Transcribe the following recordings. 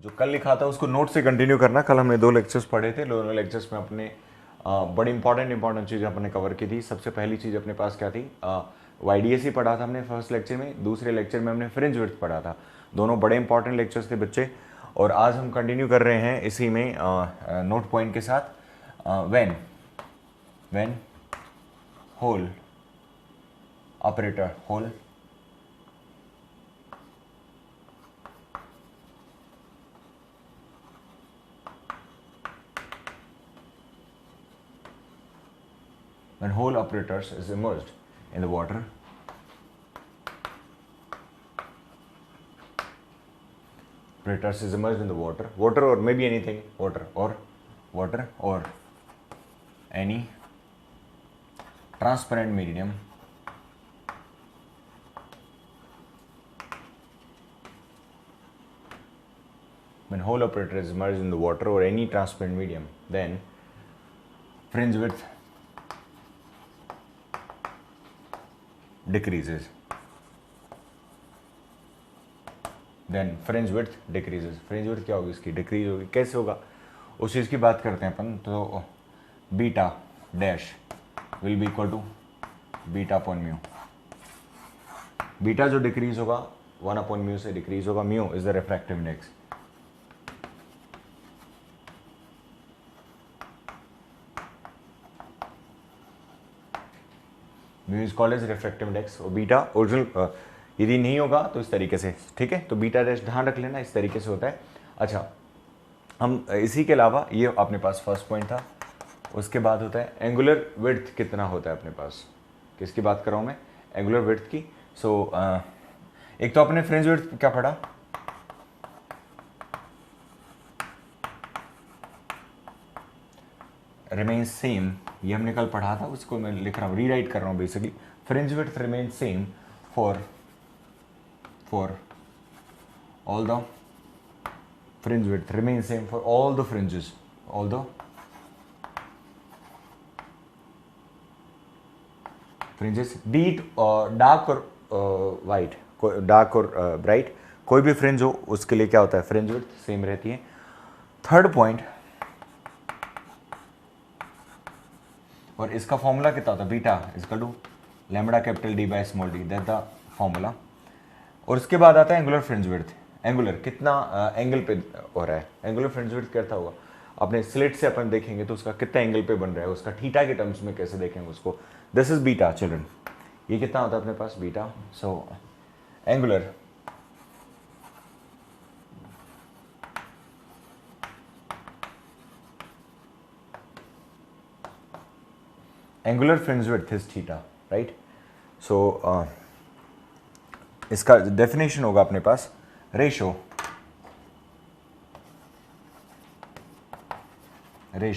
जो कल लिखा था उसको नोट से कंटिन्यू करना। कल हमने 2 लेक्चर्स पढ़े थे, दोनों लेक्चर्स में अपने बड़ी इंपॉर्टेंट चीज़ें अपने कवर की थी। सबसे पहली चीज़ अपने पास क्या थी, YDSE पढ़ा था हमने फर्स्ट लेक्चर में, दूसरे लेक्चर में हमने फ्रिंज विड्थ पढ़ा था। दोनों बड़े इंपॉर्टेंट लेक्चर्स थे बच्चे, और आज हम कंटिन्यू कर रहे हैं इसी में नोट पॉइंट के साथ। When whole operator whole when whole apparatus is immersed in the water, apparatus is immersed in the water or maybe anything, water or any transparent medium when whole apparatus is immersed in the water or any transparent medium, then fringe width decreases. Then fringe width decreases. fringe width क्या होगी इसकी, decrease होगी। कैसे होगा उस चीज़ की बात करते हैं अपन। तो beta dash will be equal to beta upon mu. Beta जो डिक्रीज होगा 1 अपॉन म्यू से डिक्रीज होगा। Mu is the refractive index. Mu is called as refractive index. और बीटा ओरिजिनल यदि नहीं होगा तो इस तरीके से, ठीक है। तो बीटा डैश ध्यान रख लेना, इस तरीके से होता है। अच्छा, हम इसी के अलावा ये अपने पास फर्स्ट पॉइंट था। उसके बाद होता है एंगुलर विड्थ कितना होता है अपने पास। किसकी बात कर रहा हूँ मैं, एंगुलर विड्थ की। सो एक तो अपने फ्रिंज विड्थ क्या पढ़ा, रिमेन्स सेम, ये हमने कल पढ़ा था, उसको मैं लिख रहा हूँ, रीराइट कर रहा हूँ basically. Fringe width remains same for all the fringe width remains same for all the fringes, all the fringes, be it dark or white, dark और bright, कोई भी फ्रिंज हो उसके लिए क्या होता है, फ्रिंज विड्थ सेम रहती है। थर्ड पॉइंट, और इसका फॉर्मूला कितना होता है, beta equal to lambda capital D by small D, that the formula. और उसके बाद आता है एंगुलर फ्रिंज विड्थ। एंगुलर कितना एंगल पे हो रहा है, एंगुलर फ्रिंज विड्थ कैसा होगा, अपने स्लिट से अपन देखेंगे तो उसका कितना एंगल पे बन रहा है, उसका थीटा के टर्म्स में कैसे देखेंगे उसको। This is beta children. ये कितना होता है अपने पास, beta. So angular angular fringe width is theta, right. So इसका डेफिनेशन होगा अपने पास, ratio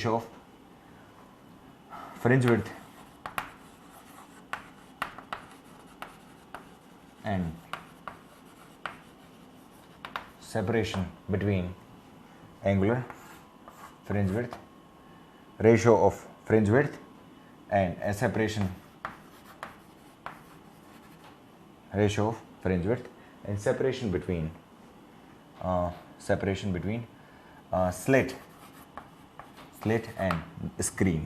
of fringe width and separation between angular fringe width, ratio of fringe width and separation, ratio of fringe width and separation between slit and screen।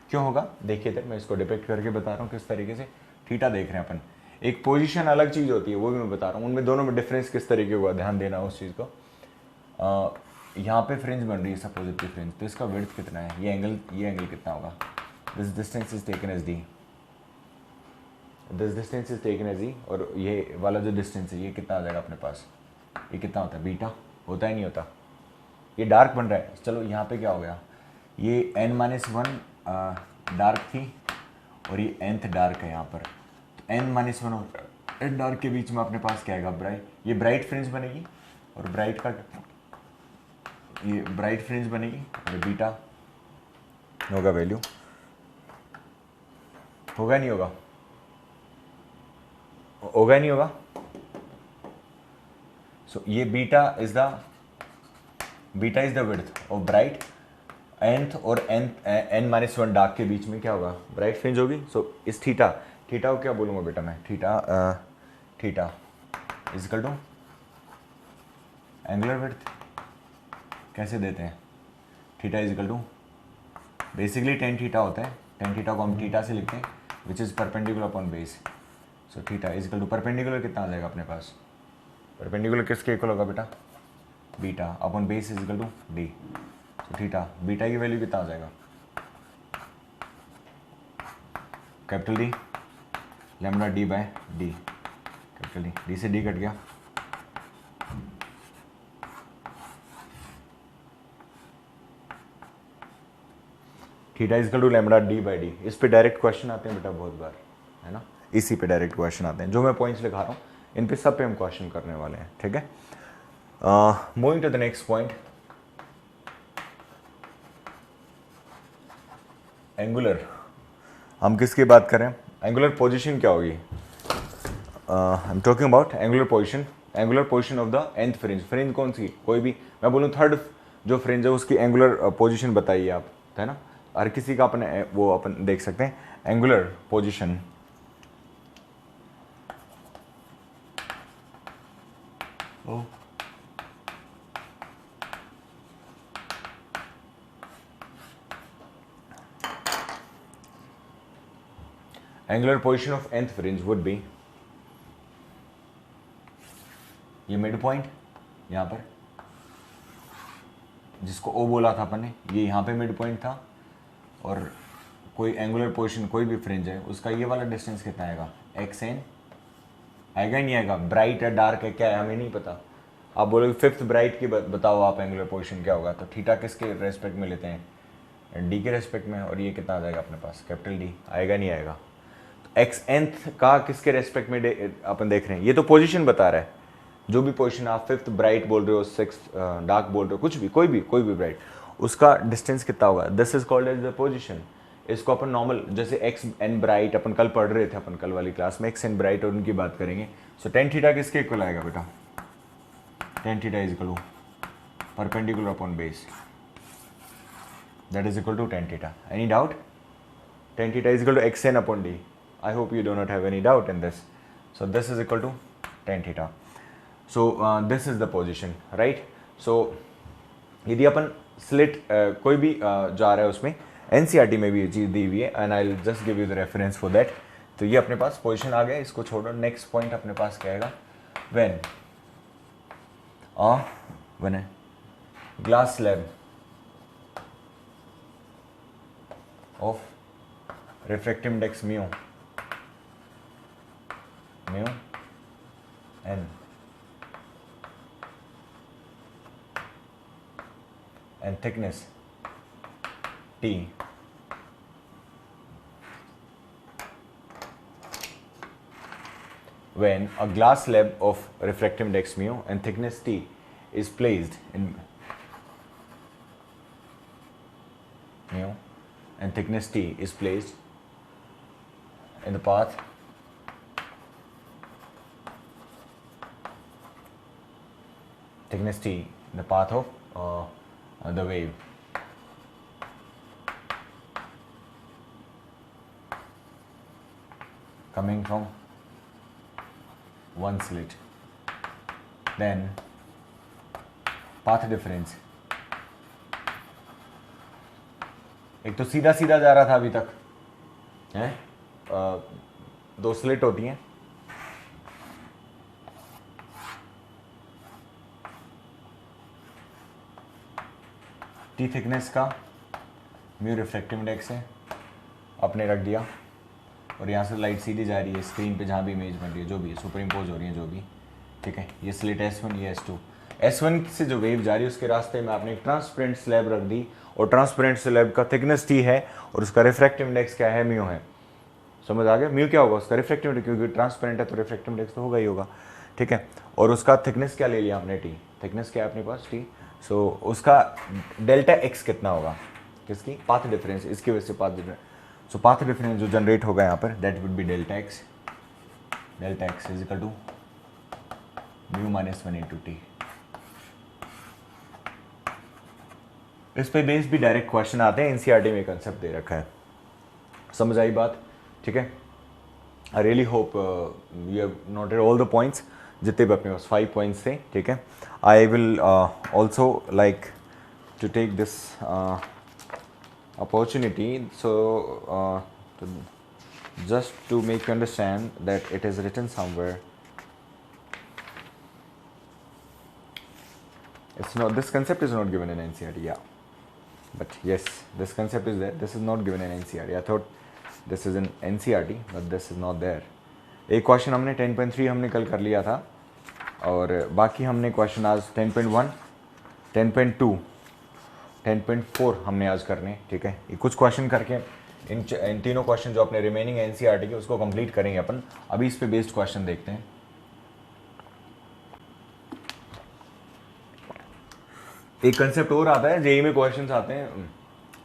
क्यों होगा देखिए, तक मैं इसको डिपेक्ट करके बता रहा हूँ किस तरीके से। थीटा देख रहे हैं अपन, एक पोजीशन अलग चीज़ होती है, वो भी मैं बता रहा हूँ, उनमें दोनों में डिफरेंस किस तरीके का, ध्यान देना उस चीज़ को। यहाँ पे फ्रिंज बन रही है सपोजिटली फ्रिंज, तो इसका विड्थ कितना है, ये एंगल कितना होगा, this distance is taken as D, this distance is taken as E, और ये वाला जो डिस्टेंस है ये कितना आ जाएगा अपने पास, ये कितना होता है, बीटा होता ही नहीं होता। ये डार्क बन रहा है, चलो यहाँ पे क्या हो गया, ये n-1 डार्क थी और ये nth डार्क है यहाँ पर, तो n-1 और n डार्क के बीच में अपने पास क्या आएगा, ब्राइट। ये ब्राइट फ्रिंज बनेगी और ब्राइट का ये ब्राइट फ्रिंज बनेगी और बीटा होगा वैल्यू, होगा नहीं होगा, होगा नहीं होगा। सो ये beta is the width of bright, nth और n-1 डार्क के बीच में क्या होगा, ब्राइट फ्रिंज होगी। सो इस थीटा को क्या बोलूँगा बेटा मैं, theta is equal to angular width कैसे देते हैं, theta is equal to basically tan theta होता है, टेन थीटा को हम थीटा से लिखते हैं which is perpendicular upon base. So theta is equal to perpendicular कितना आ जाएगा अपने पास, परपेंडिकुलर किसके इक्वल होगा बेटा, beta upon base is equal to D. So theta beta की वैल्यू कितना आ जाएगा, capital D lambda D by D, capital D से डी कट गया, theta is equal to lambda D by D. इस पे डायरेक्ट क्वेश्चन आते हैं बेटा बहुत बार, है ना, इसी पे डायरेक्ट क्वेश्चन आते हैं। जो मैं पॉइंट्स लिखा रहा हूँ इन पे सब पे हम क्वेश्चन करने वाले हैं, ठीक है। Moving to the next point, angular. हम किसकी बात करें, एंगुलर पोजीशन क्या होगी, I am talking about angular position, angular position of the nth fringe. Fringe कौन सी, कोई भी, मैं बोलूँ थर्ड जो फ्रिंज है उसकी एंगुलर पोजीशन बताइए आप, है ना, हर किसी का अपने वो अपन देख सकते हैं। Angular position angular position of nth fringe would be, ये मिड पॉइंट यहाँ पर जिसको ओ बोला था अपन ने, ये यहाँ पे मिड पॉइंट था, और कोई एंगुलर पोजीशन कोई भी फ्रिंज है उसका ये वाला डिस्टेंस कितना आएगा, एक्स एन आएगा ही नहीं आएगा, ब्राइट है डार्क है क्या है हमें नहीं पता। आप बोलोगे फिफ्थ ब्राइट की बताओ आप एंगुलर पोजीशन क्या होगा, तो थीटा किसके रेस्पेक्ट में लेते हैं, डी के रेस्पेक्ट में, और ये कितना आ जाएगा अपने पास, कैपिटल डी, आएगा नहीं आएगा। तो एक्स एनथ का किसके रेस्पेक्ट में अपन देख रहे हैं, ये तो पोजीशन बता रहा है, जो भी पोजीशन आप फिफ्थ ब्राइट बोल रहे हो, सिक्स डार्क बोल रहे हो, कुछ भी कोई भी ब्राइट, उसका डिस्टेंस कितना होगा, this is called as the position. इसको अपन नॉर्मल जैसे एक्स एन ब्राइट अपन कल पढ़ रहे थे, अपन कल वाली क्लास में एक्स एन ब्राइट और उनकी बात करेंगे। सो टेन थीटा किसके इक्वल आएगा बेटा, tan theta is equal to perpendicular upon base, that is equal to tan theta. Any doubt, tan theta is equal to X N upon D, I hope you do not have any doubt in this. So this is equal to tan theta. So this is the position, right. So यदि अपन slit कोई भी जा रहा है उसमें, NCERT में भी ये चीज़ दी हुई है, and I will just give you the reference for that. तो ये अपने पास पोजीशन आ गया, इसको छोड़ो। नेक्स्ट पॉइंट अपने पास क्या आएगा, when when glass slab of refractive index mu n and thickness T when a glass slab of refractive index mu and thickness T is placed in mu and thickness T is placed in the path thickness T in the path of the wave. Coming from one slit, then path difference, एक तो सीधा सीधा जा रहा था अभी तक, है दो स्लिट होती हैं, टी थिकनेस का, म्यू रिफ्लेक्टिव इंडेक्स है, आपने रख दिया, और यहाँ से लाइट सीधी जा रही है स्क्रीन पे जहाँ भी इमेज बन रही है, जो भी सुपर इम्पोज हो रही है जो भी, ठीक है। ये स्लिट S1, ये S2, S1 से जो वेव जा रही है उसके रास्ते में आपने एक ट्रांसपेरेंट स्लैब रख दी, और ट्रांसपेरेंट स्लैब का थिकनेस T है और उसका रिफ्रैक्टिव इंडेक्स क्या है, म्यू है। समझ आ गया, म्यू क्या होगा उसका, रिफ्रैक्टिव इंडेक्स, क्योंकि ट्रांसपेरेंट है तो रिफ्रैक्टिव इंडेक्स तो होगा ही होगा, ठीक है। और उसका थिकनेस क्या ले लिया आपने, T, थिकनेस क्या है अपने पास, T। सो उसका डेल्टा एक्स कितना होगा, किसकी, पाथ डिफरेंस, इसकी वजह से path difference. So path difference जो जनरेट होगा यहाँ पर, that would be delta X is equal to mu minus 1 into T. इस पे बेस भी डायरेक्ट क्वेश्चन आते हैं, एनसीईआरटी में कंसेप्ट दे रखा है, समझ आई बात, ठीक है। I really hope you have noted all the points. जितने भी अपने पास 5 पॉइंट्स थे, ठीक है। I will also like to take this opportunity, so just to make you understand that it is written somewhere. It's not, this concept is not given in NCERT, yeah, but yes, this concept is there. This is not given in NCERT. I thought this is in NCERT, but this is not there. एक question हमने 10.3 हमने कल कर लिया था, और बाकी हमने क्वेश्चन आज 10.1, 10.2, 10.4 हमने आज करने, ठीक है। ये कुछ क्वेश्चन करके इन तीनों क्वेश्चन जो अपने रिमेनिंग एनसीईआरटी के उसको कंप्लीट करेंगे अपन। अभी इस पे बेस्ड क्वेश्चन देखते हैं। एक कंसेप्ट और आता है, जेई में क्वेश्चन आते हैं,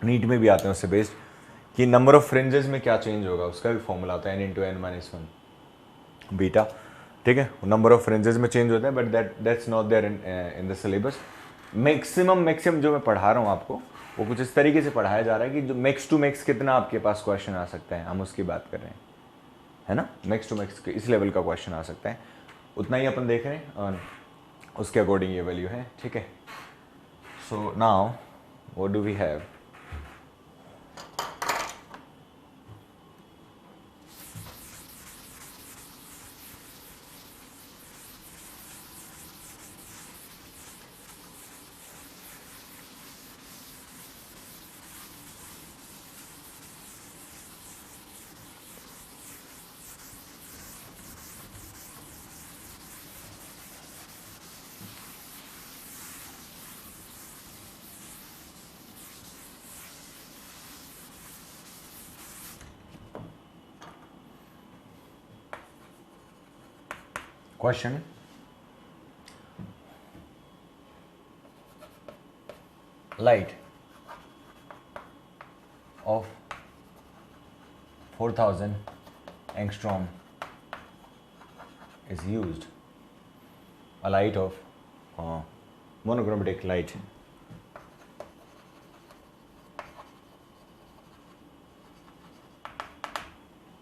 नीट में भी आते हैं उससे बेस्ड, कि नंबर ऑफ फ्रिंजेस में क्या चेंज होगा, उसका भी फॉर्मूला आता है n/n-1 बीटा, ठीक है। नंबर ऑफ फ्रिंजेस में चेंज होता है, but that's not there in the syllabus. Maximum जो मैं पढ़ा रहा हूँ आपको, वो कुछ इस तरीके से पढ़ाया जा रहा है कि जो मैक्स टू मैक्स कितना आपके पास क्वेश्चन आ सकता है, हम उसकी बात कर रहे हैं, है ना। मैक्स टू मैक्स इस लेवल का क्वेश्चन आ सकता है, उतना ही अपन देख रहे हैं, और उसके अकॉर्डिंग ये वैल्यू है, ठीक है। So now what do we have, question light of 4000 angstrom is used, a light of monochromatic light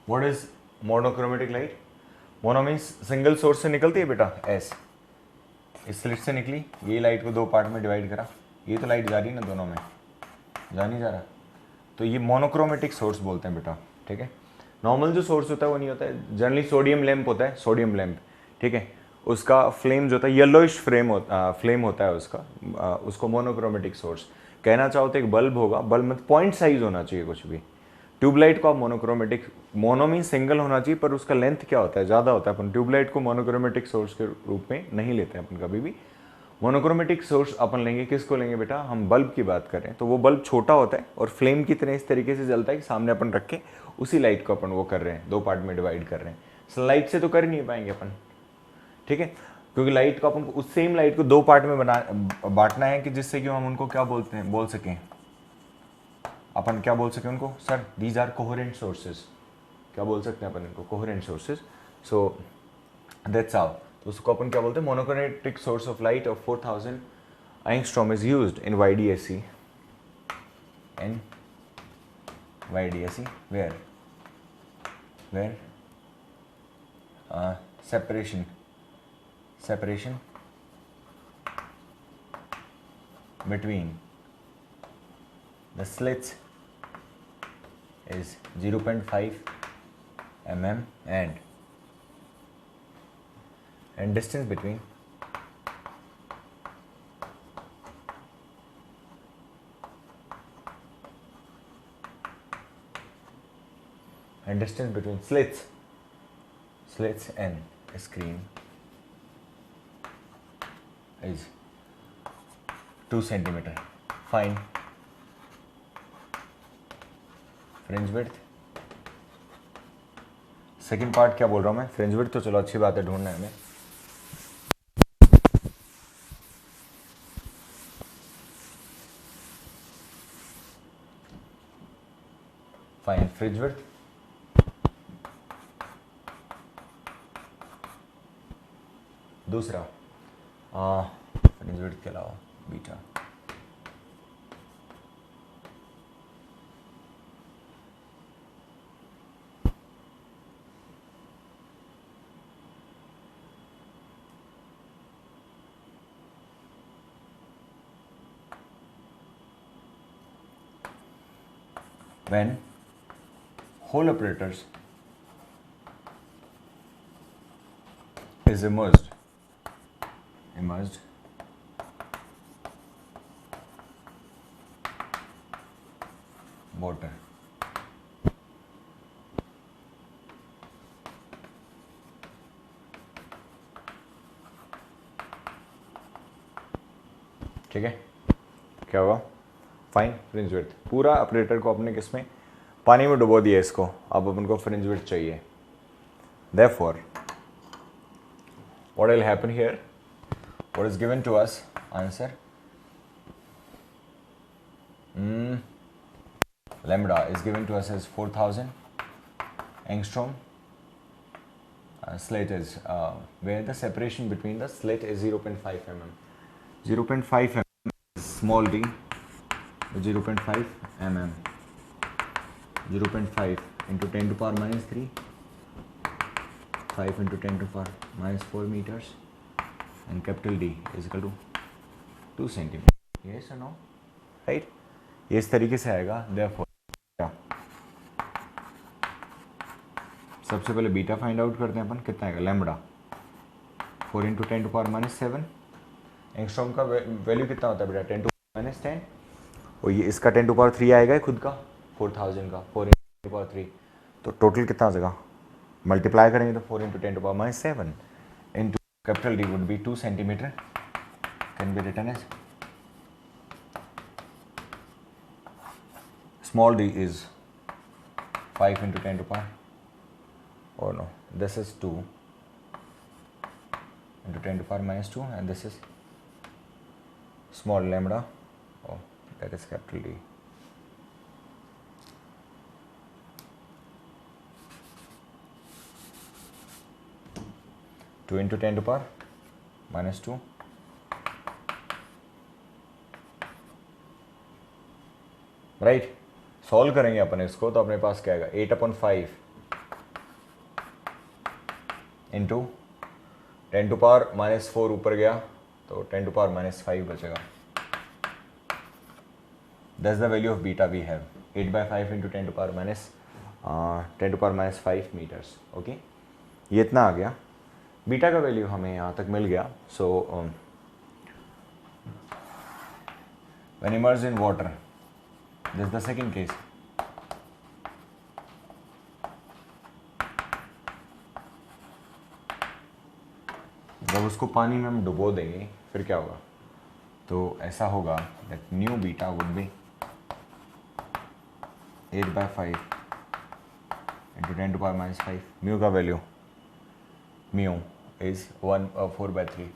what is monochromatic light? Mono means single source से निकलती है बेटा, एस इस स्लिट से निकली, ये लाइट को दो पार्ट में डिवाइड करा, ये तो लाइट जा रही है ना दोनों में, जा नहीं जा रहा, तो ये मोनोक्रोमेटिक सोर्स बोलते हैं बेटा, ठीक है। नॉर्मल जो सोर्स होता है वो नहीं होता है, जनरली सोडियम लैंप होता है, सोडियम लैंप, ठीक है, उसका फ्लेम जो होता है येलोइश फ्लेम होता है उसका, उसको मोनोक्रोमेटिक सोर्स कहना चाहो तो एक बल्ब होगा, बल्ब में पॉइंट साइज होना चाहिए कुछ भी। ट्यूबलाइट को आप मोनोक्रोमेटिक, मोनो मीन सिंगल होना चाहिए, पर उसका लेंथ क्या होता है, ज़्यादा होता है। अपन ट्यूबलाइट को मोनोक्रोमेटिक सोर्स के रूप में नहीं लेते हैं अपन कभी भी। मोनोक्रोमेटिक सोर्स अपन लेंगे, किसको लेंगे बेटा, हम बल्ब की बात करें तो वो बल्ब छोटा होता है और फ्लेम की तरह इस तरीके से जलता है कि सामने अपन रख के उसी लाइट को अपन वो कर रहे हैं, दो पार्ट में डिवाइड कर रहे हैं। लाइट से तो कर नहीं पाएंगे अपन, ठीक है, क्योंकि लाइट को अपन उस सेम लाइट को दो पार्ट में बांटना है, कि जिससे कि हम उनको क्या बोलते हैं, बोल सकें अपन, क्या बोल सकें उनको, sir these are coherent sources, क्या बोल सकते हैं अपन इनको, coherent sources. So that's how, तो उसको अपन क्या बोलते हैं, monochromatic source of light of 4000 angstrom is used in YDSE, in YDSE where separation between the slits is 0.5 mm and distance between slits and screen is 2 centimeter. Find fringe width. Second part क्या बोल रहा हूँ मैं, fringe width तो चलो अच्छी बात है, ढूंढना है हमें। फाइंड फ्रिंज विड्थ, दूसरा फ्रिंज विड्थ के अलावा beta, when whole apparatus is immersed water. ठीक है, क्या होगा? Fine fringe width. पूरा ऑपरेटर को अपने किसमें, पानी में डुबो दिया इसको, अब अपन को फ्रिंज विड्थ चाहिए। Therefore, what will happen here? What is given to us? Answer. Lambda is given to us as 4000 angstrom. Slit is where the separation between the slit is 0.5 mm. 0.5 mm is small d. 0.5 mm. 0.5 into 10 to power minus 3. 5 into 10 to power minus 4 meters, and capital D is equal to 2 centimeter. Yes or no? Right? ये इस तरीके से आएगा। Therefore, सबसे पहले beta find out करते हैं अपन, कितना आएगा? Lambda 4 into 10 to power minus 7। Angstrom का वैल्यू कितना होता है बेटा? 10 टू माइनस 10। और ये इसका 10 टू पावर 3 आएगा खुद का 4000 का 4 इंटू पावर 3, तो टोटल कितना हो जाएगा? मल्टीप्लाई करेंगे तो 4 into 10 to power minus 7 into capital D would be 2 centimetre, can be written as small d is 5 into 10 to power, oh no, this is 2 into 10 to power minus 2, and this is small lambda, oh that is capital D. Two into 10 to power minus 2, right. Solve करेंगे अपन इसको तो अपने पास क्या आएगा? 8/5 into 10 to power minus 4 ऊपर गया तो 10 टू पावर माइनस 5 बचेगा। That's the value of beta we have, 8/5 into 10 to power minus 10 to power minus 5 metres. Okay, ये इतना आ गया। बीटा का वैल्यू हमें यहाँ तक मिल गया। So when immersed in water, this is the second case. जब उसको पानी में हम डुबो देंगे फिर क्या होगा? तो ऐसा होगा that new beta would be 8/5 into 10 to power minus 5. Mu का वैल्यू, म्यू is 4/3.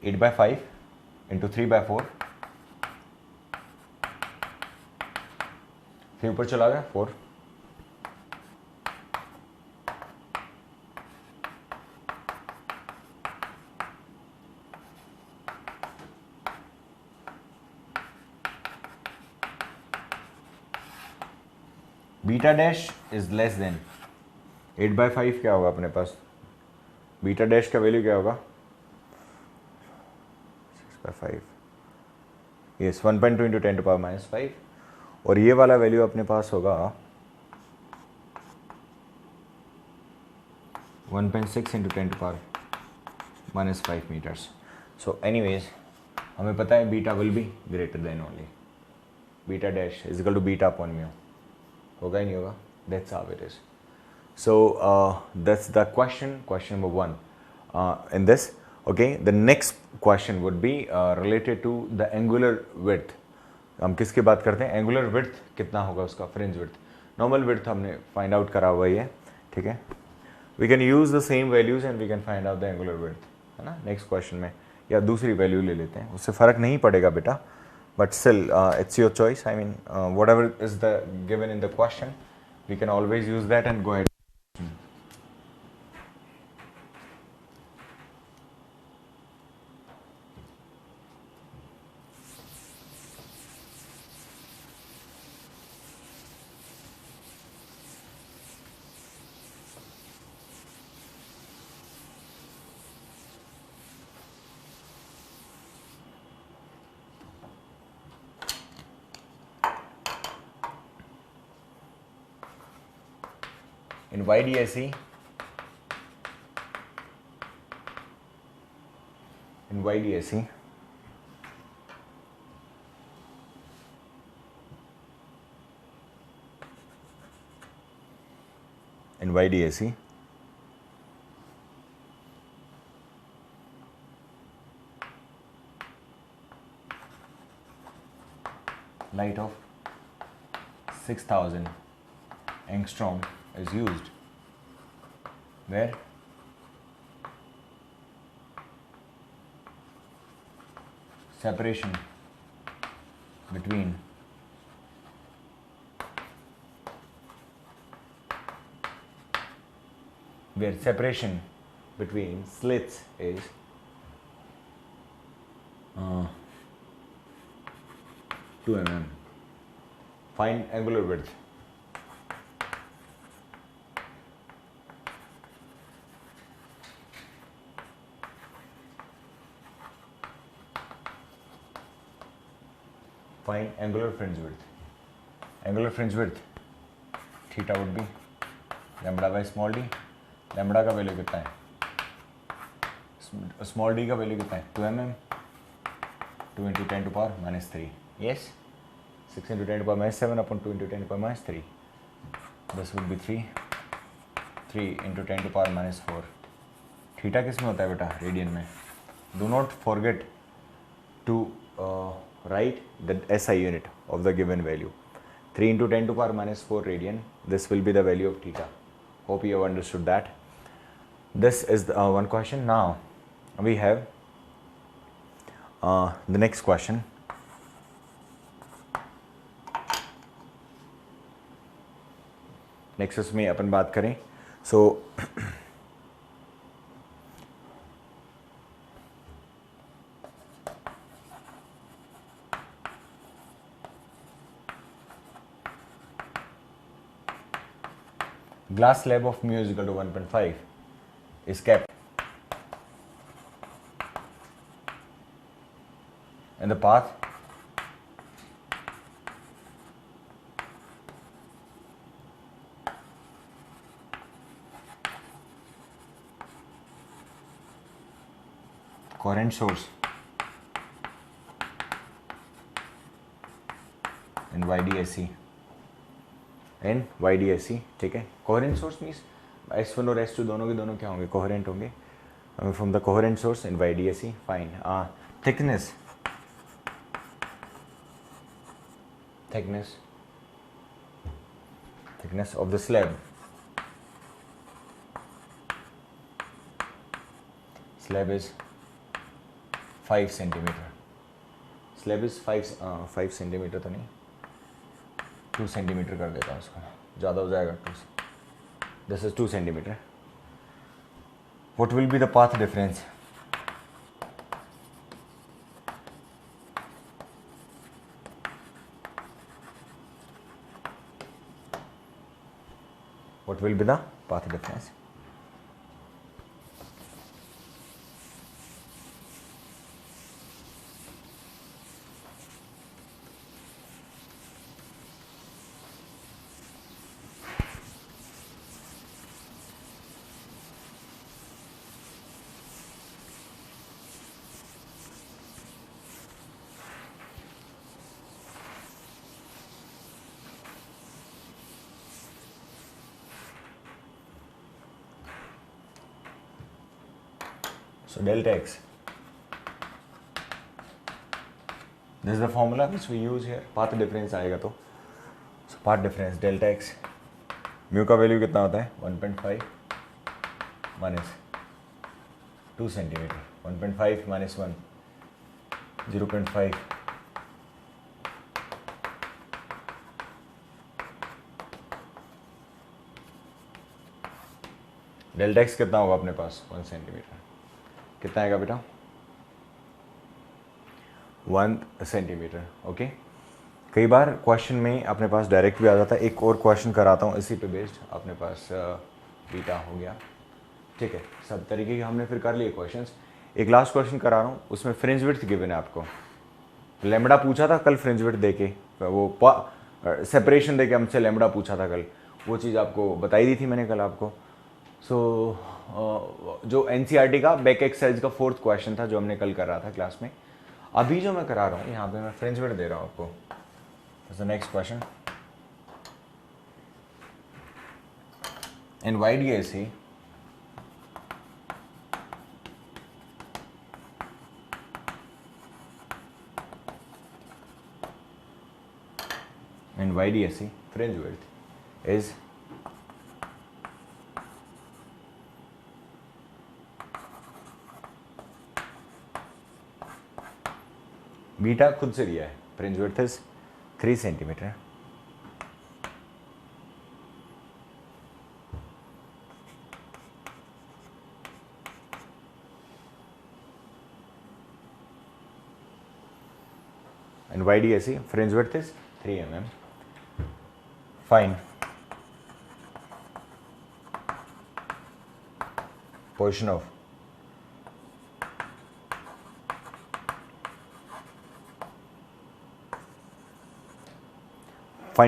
8/5 into 3/4, 3 ऊपर चला गया 4, beta dash is less than 8/5। क्या होगा अपने पास? बीटा डैश का वैल्यू क्या होगा? 6/5, yes 1.2 into 10 to power minus 5, और ये वाला वैल्यू अपने पास होगा 1.6 into 10 to power minus 5 metres. So anyways हमें पता है beta will be greater than only beta dash is equal to beta upon mu. होगा ही नहीं होगा? That's how it is. So that's the question number 1 in this. Okay, the next question would be related to the angular width. हम किसकी बात करते हैं? Angular width कितना होगा उसका? Fringe width. नॉर्मल विड्थ हमने फाइंड आउट करा हुआ ही है, ठीक है। We can use the same values and we can find out the angular width, है ना। नेक्स्ट क्वेश्चन में या दूसरी वैल्यू ले लेते हैं, उससे फ़र्क नहीं पड़ेगा बेटा, but still it's your choice. I mean whatever is the given in the question we can always use that and go ahead. in YDSE, in YDSE, in YDSE, light of 6000 angstrom is used, where separation between slits is 2 mm. Find angular width. Find angular fringe width. Angular fringe width theta would be lambda by small d. Lambda का value कितना है, small D का value कितना है, 2 mm, 2 × 10⁻³ yes, 6 × 10⁻⁷ upon 2 × 10⁻³ this would be 3 × 10⁻⁴. Theta किस में होता है बेटा, रेडियन में. Do not forget to write the SI unit of the given value. 3 × 10⁻⁴ radian, this will be the value of theta. Hope you have understood that. This is the, one question. Now we have the next question. Next उसमें अपन बात करें. So glass slab of mu is equal to 1.5 is kept in the path coherent source in YDSE. In YDSE, ठीक है. Coherent source means S1 और S2 दोनों के दोनों क्या होंगे, कोहेरेंट होंगे. From the coherent source in YDSE, fine. Thickness of the slab is 5 centimetre. Slab is 5 centimetre तो नहीं, 2 सेंटीमीटर कर देता हूँ उसको, ज़्यादा हो जाएगा. 2, this is 2 centimetre. What will be the path difference? What will be the path difference? So delta x, this is the formula which we use here. Path difference आएगा तो path difference delta x, mu का value कितना होता है 1.5 minus 2 centimetre. 1.5 minus 1 0.5. Delta x कितना होगा अपने पास 1 centimetre. कितना आएगा बेटा 1 सेंटीमीटर. ओके. कई बार क्वेश्चन में अपने पास डायरेक्ट भी आ जाता है. एक और क्वेश्चन कराता हूँ इसी पे बेस्ड. अपने पास बीटा हो गया, ठीक है. सब तरीके के हमने फिर कर लिए क्वेश्चंस. एक लास्ट क्वेश्चन करा रहा हूँ, उसमें फ्रिंज विड्थ गिवन है आपको. लैम्बडा पूछा था कल, फ्रिंज विड्थ देके वो सेपरेशन देके हमसे लैम्बडा पूछा था कल. वो चीज़ आपको बताई दी थी मैंने कल आपको। सो जो एनसीईआरटी का बैक एक्सरसाइज का 4th क्वेश्चन था जो हमने कल कर रहा था क्लास में, अभी जो मैं करा रहा हूँ यहाँ पे मैं फ्रेंच वर्ड दे रहा हूँ आपको। Next question, in YDSE fringe width is beta खुद से दिया है, fringe width is 3 centimetre. And YDSE fringe width is 3 mm. Find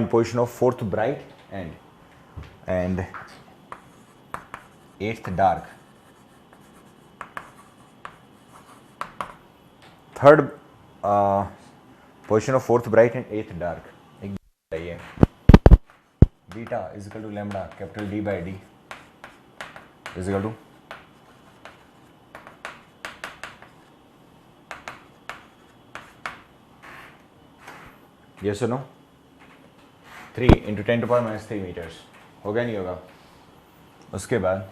position of fourth bright and 8th dark. Third position of 4th bright and 8th dark. एक चाहिए beta is equal to lambda capital D by D is equal to yes और no 3 into 10⁻³ metres होगा नहीं होगा। उसके बाद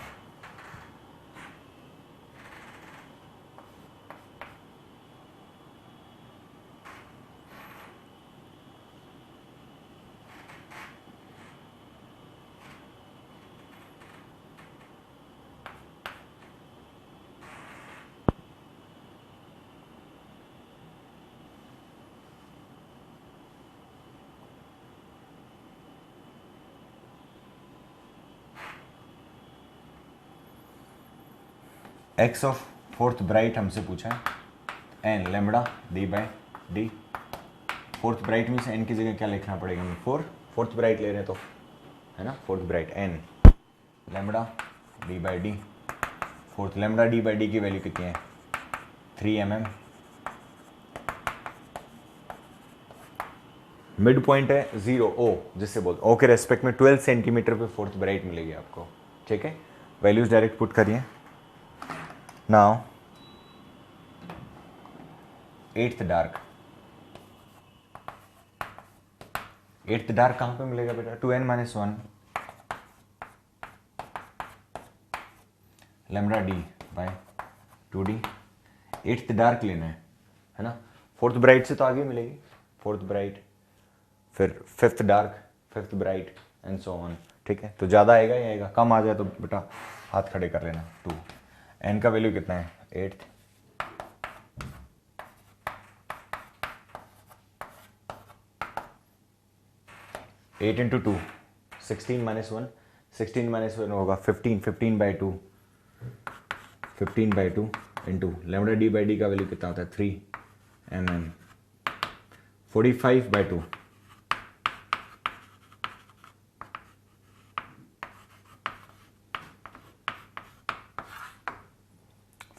x of fourth bright हमसे पूछा है n lambda D by D। Fourth bright means n की जगह क्या लिखना पड़ेगा हमें, फोर्थ ब्राइट ले रहे हैं तो, है ना, fourth bright n lambda D by D। Fourth lambda D by D की वैल्यू कितनी है 3 mm। मिड पॉइंट है 0 O, जिससे बोलते O के रेस्पेक्ट में 12 सेंटीमीटर पे फोर्थ ब्राइट मिलेगी आपको। ठीक है, वैल्यूज डायरेक्ट पुट करिए। Now 8th dark, 8th dark कहां पे मिलेगा बेटा 2n-1 lambda D by 2D। 8th dark लेना है ना, फोर्थ ब्राइट से तो आगे मिलेगी, फोर्थ ब्राइट फिर 5th dark 5th bright and so on. ठीक है, तो ज़्यादा आएगा या आएगा, कम आ जाए तो बेटा हाथ खड़े कर लेना। 2 एन का वैल्यू कितना है 8th, एट इंटू 2 16-1 16-1 होगा 15 by 2 15 by 2 into lambda D by D का वैल्यू कितना होता है 3 mm 45 by 2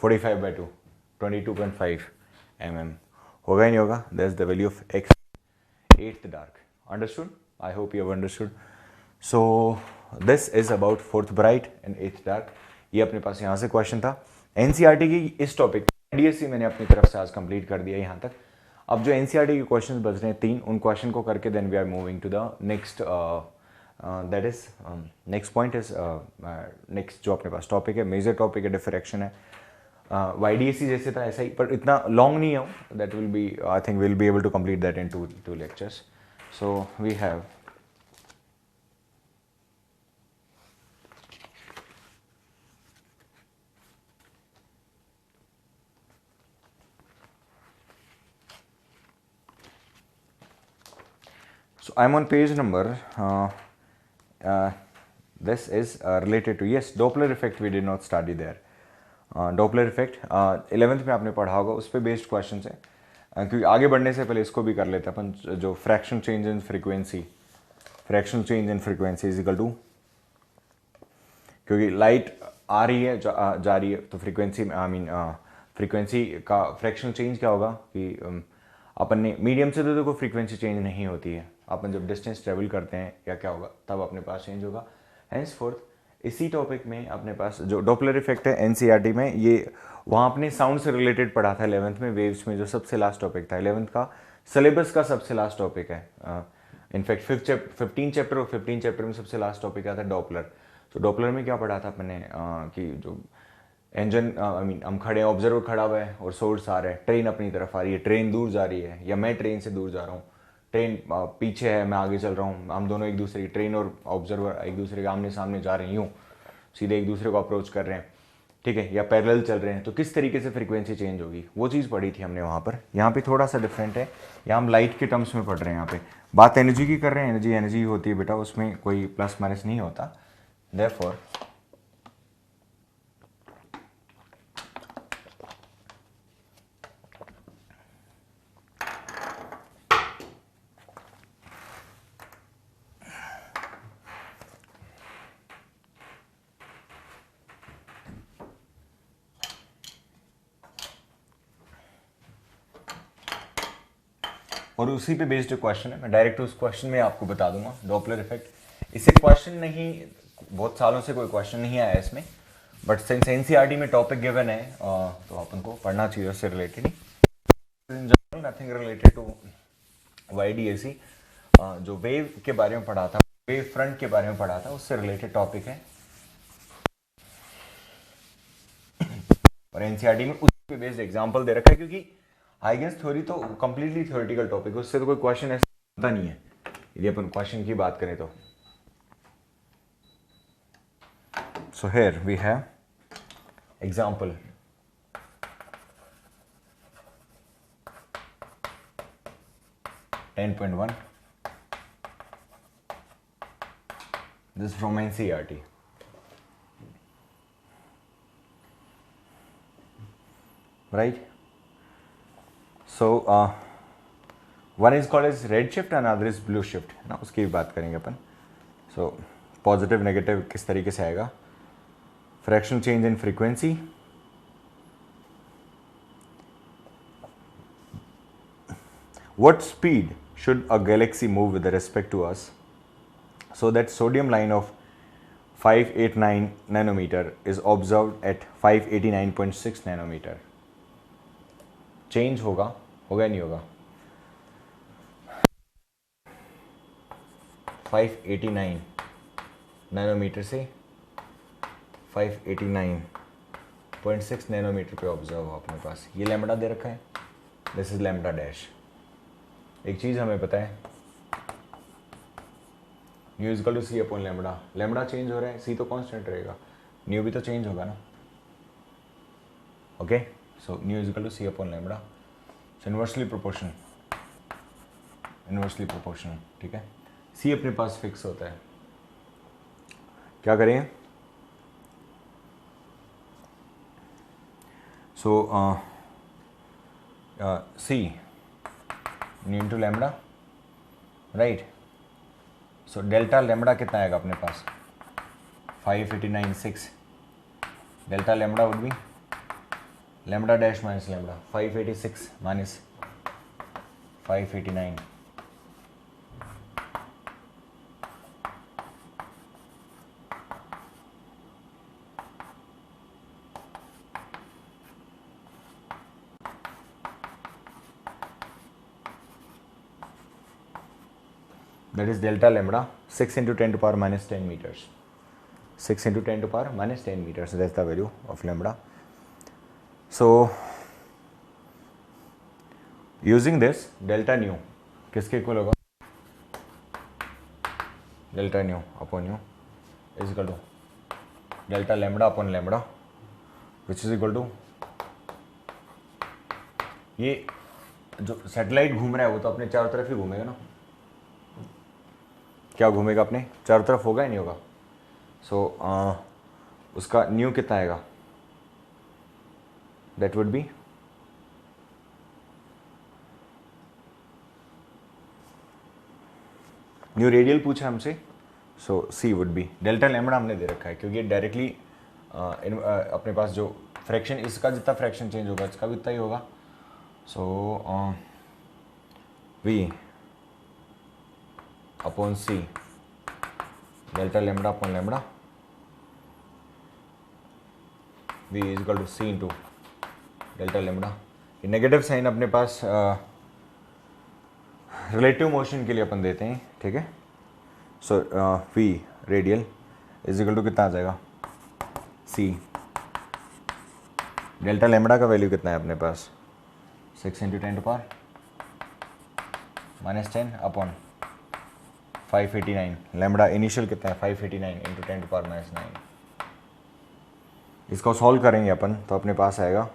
45 by 2 22.5 mm होगा ही नहीं होगा। That is the value of x 8th dark. Understood? I hope you have understood. So this is about fourth bright and 8th dark. ये अपने पास यहाँ से क्वेश्चन था एनसीईआरटी की इस टॉपिक। डीएससी मैंने अपनी तरफ से आज कंप्लीट कर दिया यहाँ तक। अब जो एनसीईआरटी के क्वेश्चन बच रहे हैं 3, उन क्वेश्चन को करके then we are moving to the next, that is next point is next जो अपने पास टॉपिक है, मेजर टॉपिक है डिफरेक्शन है। YDSE जैसे था ऐसा ही, पर इतना लॉन्ग नहीं है। That will be, I think will be able to complete that in two lectures. So we have so I'm on page number this is related to, yes, Doppler effect we did not study there। Doppler effect 11th में आपने पढ़ा होगा, उस पर based question है। क्योंकि आगे बढ़ने से पहले इसको भी कर लेते हैं अपन, जो fraction change in frequency fractional change in frequency is equal to, क्योंकि लाइट आ रही है जा रही है, तो फ्रीक्वेंसी फ्रीक्वेंसी का फ्रैक्शनल चेंज क्या होगा कि अपन ने मीडियम से तो देखो फ्रीक्वेंसी चेंज नहीं होती है, अपन जब डिस्टेंस ट्रेवल करते हैं या क्या होगा तब अपने पास चेंज होगा। हेंस फोर्थ इसी टॉपिक में अपने पास जो डॉपलर इफेक्ट है एनसीईआरटी में, ये वहाँ अपने साउंड से रिलेटेड पढ़ा था 11th में, वेव्स में जो सबसे लास्ट टॉपिक था 11th का सिलेबस का सबसे लास्ट टॉपिक है। इनफैक्ट 15 चैप्टर और 15 चैप्टर में सबसे लास्ट टॉपिक क्या था, डॉपलर। तो डॉपलर में क्या पढ़ा था अपने कि जो इंजन हम खड़े हैं, ऑब्जर्वर खड़ा हुआ है और सोर्स आ रहा है, ट्रेन अपनी तरफ आ रही है, ट्रेन दूर जा रही है या मैं ट्रेन से दूर जा रहा हूँ, ट्रेन पीछे है मैं आगे चल रहा हूँ, हम दोनों एक दूसरे की, ट्रेन और ऑब्जर्वर एक दूसरे के आमने सामने जा रहे हैं, यूँ सीधे एक दूसरे को अप्रोच कर रहे हैं, ठीक है, या पैरेलल चल रहे हैं, तो किस तरीके से फ्रीक्वेंसी चेंज होगी वो चीज़ पढ़ी थी हमने वहाँ पर। यहाँ पे थोड़ा सा डिफरेंट है, यहाँ हम लाइट के टर्म्स में पढ़ रहे हैं, यहाँ पे बात एनर्जी की कर रहे हैं, एनर्जी एनर्जी होती है बेटा, उसमें कोई प्लस माइनस नहीं होता। देयरफॉर और उसी पे बेस्ड क्वेश्चन है, मैं डायरेक्ट उस क्वेश्चन में आपको बता दूंगा डॉपलर इफेक्ट। इससे क्वेश्चन नहीं, बहुत सालों से कोई क्वेश्चन नहीं आया इसमें, बट सिंस एनसीईआरटी में टॉपिक गिवन है तो अपन को पढ़ना चाहिए उससे रिलेटेड ही, in general nothing related to YDSE. जो वेव के बारे में पढ़ा था, वेव फ्रंट के बारे में पढ़ा था, उससे रिलेटेड टॉपिक है और एनसीईआरटी में उस पे बेस्ड एग्जांपल दे रखा है, क्योंकि हाइगेंस थ्योरी तो कंप्लीटली थ्योरेटिकल टॉपिक है, उससे तो कोई क्वेश्चन ऐसा होता नहीं है यदि अपन क्वेश्चन की बात करें तो। So here we have example, (10.1) this from NCERT. Right? So one is called as red shift, another is blue shift, ना उसकी भी बात करेंगे अपन। So पॉजिटिव नेगेटिव किस तरीके से आएगा, fractional change in frequency, what speed should a galaxy move with respect to us so that sodium line of 589 nanometer is observed at 589.6 nanometer। Change होगा नहीं होगा, 589 नैनोमीटर से 589.6 नैनोमीटर पे ऑब्जर्व हो अपने पास, ये लैम्बडा दे रखा है, दिस इज लैम्बडा डैश। एक चीज़ हमें पता है, nu is equal to c upon lambda, lambda change हो रहा है, सी तो कांस्टेंट रहेगा, न्यू भी तो चेंज होगा ना, okay. So nu is equal to c upon lambda, inversely proportional, ठीक है। सी अपने पास फिक्स होता है, क्या करें, so C nu into lambda, right. So delta lambda कितना आएगा अपने पास, 589.6, delta lambda would be lambda dash minus lambda, 586 minus 589, that is delta lambda 6 into 10 to power minus 10 meters, 6 into 10 to power minus 10 meters, that's the value of lambda. So using this delta nu किसके equal होगा, delta nu upon nu is equal to delta lambda upon lambda which is equal to, ये जो satellite घूम रहा है वो तो अपने चारों तरफ ही घूमेगा ना, क्या घूमेगा अपने चारों तरफ, होगा ही नहीं होगा। सो उसका न्यू कितना आएगा, that would B new radial पूछा हमसे, सो सी वुड बी। डेल्टा लैम्बडा हमने दे रखा है क्योंकि डायरेक्टली अपने पास जो फ्रैक्शन, इसका जितना फ्रैक्शन चेंज होगा इसका भी उतना ही होगा। So v upon c delta lambda upon lambda, v is equal to c into delta lambda. ये नेगेटिव साइन अपने पास रिलेटिव मोशन के लिए अपन देते हैं, ठीक है। So v radial is equal to कितना आ जाएगा, सी डेल्टा लैम्बडा का वैल्यू कितना है अपने पास, 6 into 10 to power -10 upon 589। Lambda initial कितना है 589 इंटू 10 टू पावर -9। इसको सॉल्व करेंगे अपन तो अपने पास आएगा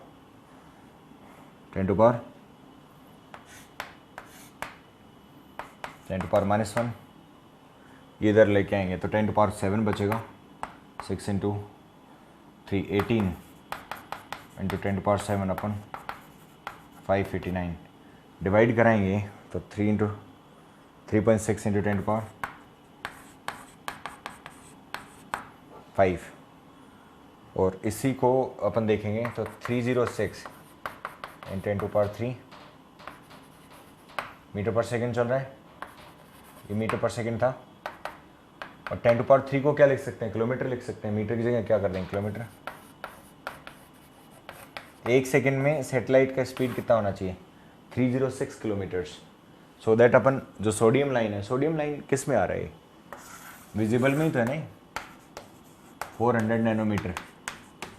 10 टू पावर -1। ये इधर लेके आएंगे तो 10 टू पावर 7 बचेगा। 6 into 3 18 into 10 to power 7 upon 589। Divide कराएंगे तो 3 इंटू 3.6 इंटू 10 टू पावर 5। और इसी को अपन देखेंगे तो 306 इन 10 टू पावर 3 मीटर पर सेकेंड चल रहा है, ये मीटर पर सेकेंड था। और 10 टू पावर 3 को क्या लिख सकते हैं, किलोमीटर लिख सकते हैं। मीटर की जगह क्या कर देंगे, किलोमीटर। एक सेकेंड में सैटेलाइट का स्पीड कितना होना चाहिए, 306 किलोमीटर्स। सो दैट अपन जो सोडियम लाइन है, सोडियम लाइन किस में आ रहा है, विजिबल में ही तो है नहीं, 400 नैनोमीटर